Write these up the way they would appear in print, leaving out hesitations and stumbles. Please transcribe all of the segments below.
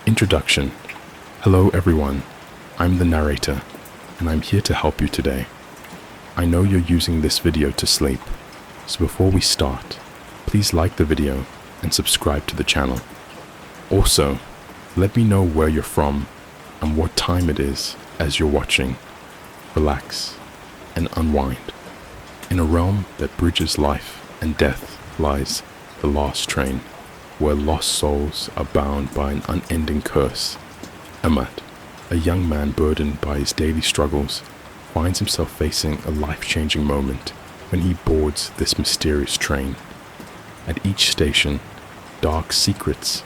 Introduction. Hello everyone, I'm the narrator, and I'm here to help you today. I know you're using this video to sleep, so before we start, please like the video and subscribe to the channel. Also, let me know where you're from and what time it is as you're watching. Relax and unwind. In a realm that bridges life and death lies the last train, where lost souls are bound by an unending curse. Ahmad, a young man burdened by his daily struggles, finds himself facing a life-changing moment when he boards this mysterious train. At each station, dark secrets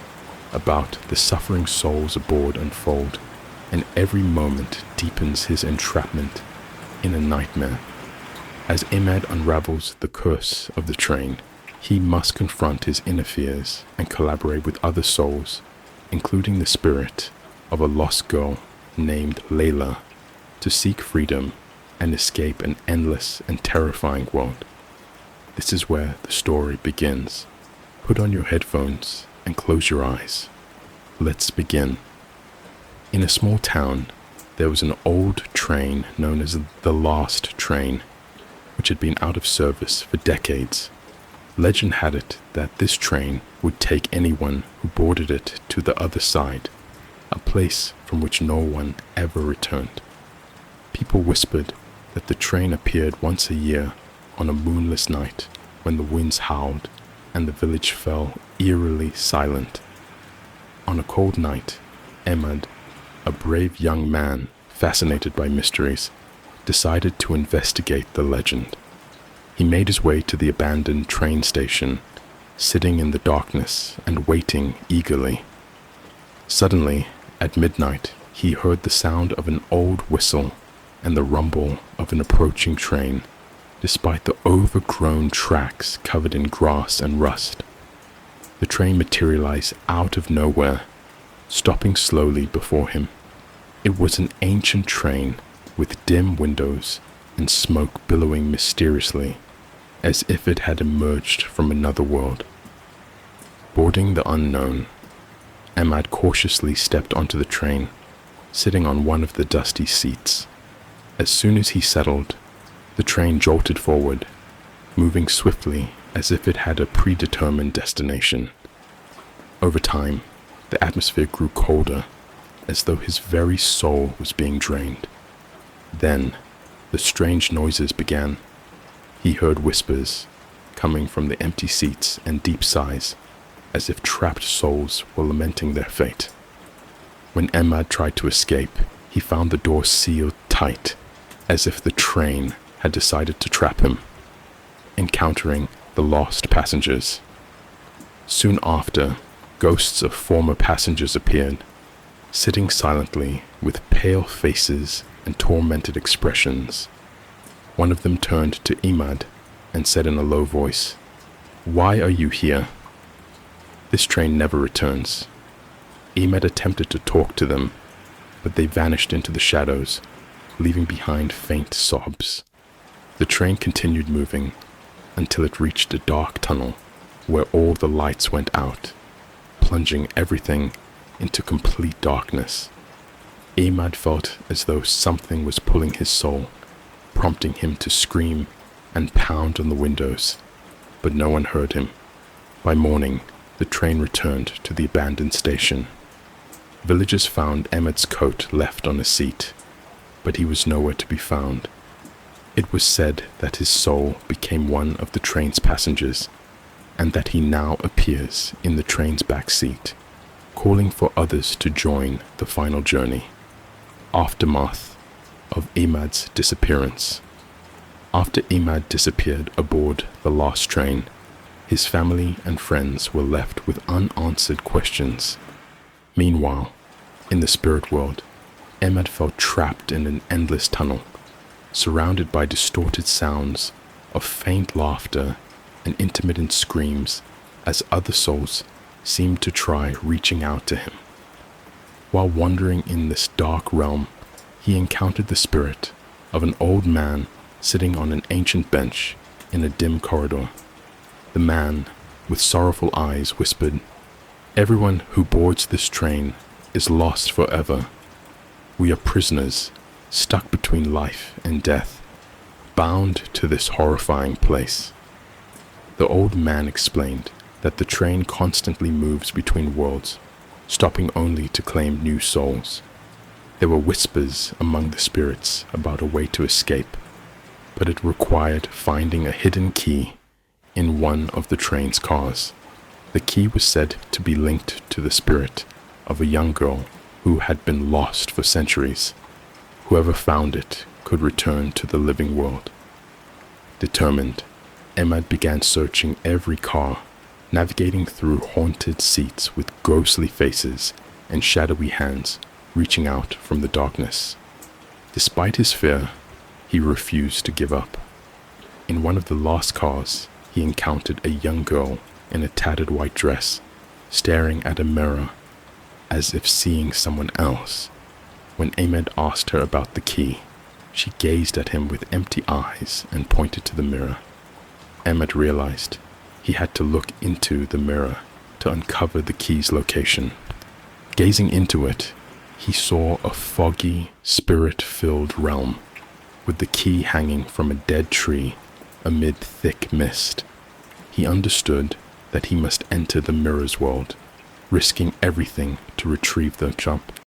about the suffering souls aboard unfold, and every moment deepens his entrapment in a nightmare. As Ahmad unravels the curse of the train, he must confront his inner fears and collaborate with other souls, including the spirit of a lost girl named Layla, to seek freedom and escape an endless and terrifying world. This is where the story begins. Put on your headphones and close your eyes. Let's begin. In a small town, there was an old train known as the Last Train, which had been out of service for decades. Legend had it that this train would take anyone who boarded it to the other side, a place from which no one ever returned. People whispered that the train appeared once a year on a moonless night when the winds howled and the village fell eerily silent. On a cold night, Ahmad, a brave young man fascinated by mysteries, decided to investigate the legend. He made his way to the abandoned train station, sitting in the darkness and waiting eagerly. Suddenly, at midnight, he heard the sound of an old whistle and the rumble of an approaching train, despite the overgrown tracks covered in grass and rust. The train materialized out of nowhere, stopping slowly before him. It was an ancient train with dim windows and smoke billowing mysteriously, as if it had emerged from another world. Boarding the unknown, Ahmad cautiously stepped onto the train, sitting on one of the dusty seats. As soon as he settled, the train jolted forward, moving swiftly as if it had a predetermined destination. Over time, the atmosphere grew colder, as though his very soul was being drained. Then, the strange noises began. He heard whispers coming from the empty seats and deep sighs, as if trapped souls were lamenting their fate. When Ahmad tried to escape, he found the door sealed tight, as if the train had decided to trap him, encountering the lost passengers. Soon after, ghosts of former passengers appeared, sitting silently with pale faces and tormented expressions. One of them turned to Ahmad and said in a low voice, "Why are you here? This train never returns." Ahmad attempted to talk to them, but they vanished into the shadows, leaving behind faint sobs. The train continued moving until it reached a dark tunnel where all the lights went out, plunging everything into complete darkness. Ahmad felt as though something was pulling his soul, prompting him to scream and pound on the windows, but no one heard him. By morning, the train returned to the abandoned station. Villagers found Ahmad's coat left on a seat, but he was nowhere to be found. It was said that his soul became one of the train's passengers, and that he now appears in the train's back seat, calling for others to join the final journey. Aftermath of Ahmad's disappearance. After Ahmad disappeared aboard the last train, his family and friends were left with unanswered questions. Meanwhile, in the spirit world, Ahmad felt trapped in an endless tunnel, surrounded by distorted sounds of faint laughter and intermittent screams as other souls seemed to try reaching out to him. While wandering in this dark realm, he encountered the spirit of an old man sitting on an ancient bench in a dim corridor. The man, with sorrowful eyes, whispered, "Everyone who boards this train is lost forever. We are prisoners, stuck between life and death, bound to this horrifying place. The old man explained that the train constantly moves between worlds, stopping only to claim new souls. There were whispers among the spirits about a way to escape, but it required finding a hidden key in one of the train's cars. The key was said to be linked to the spirit of a young girl who had been lost for centuries. Whoever found it could return to the living world. Determined, Ahmed began searching every car, navigating through haunted seats with ghostly faces and shadowy hands reaching out from the darkness. Despite his fear, he refused to give up. In one of the last cars, he encountered a young girl in a tattered white dress, staring at a mirror as if seeing someone else. When Ahmed asked her about the key, she gazed at him with empty eyes and pointed to the mirror. Ahmed realized he had to look into the mirror to uncover the key's location. Gazing into it, he saw a foggy, spirit-filled realm, with the key hanging from a dead tree amid thick mist. He understood that he must enter the mirror's world, risking everything to retrieve the jump.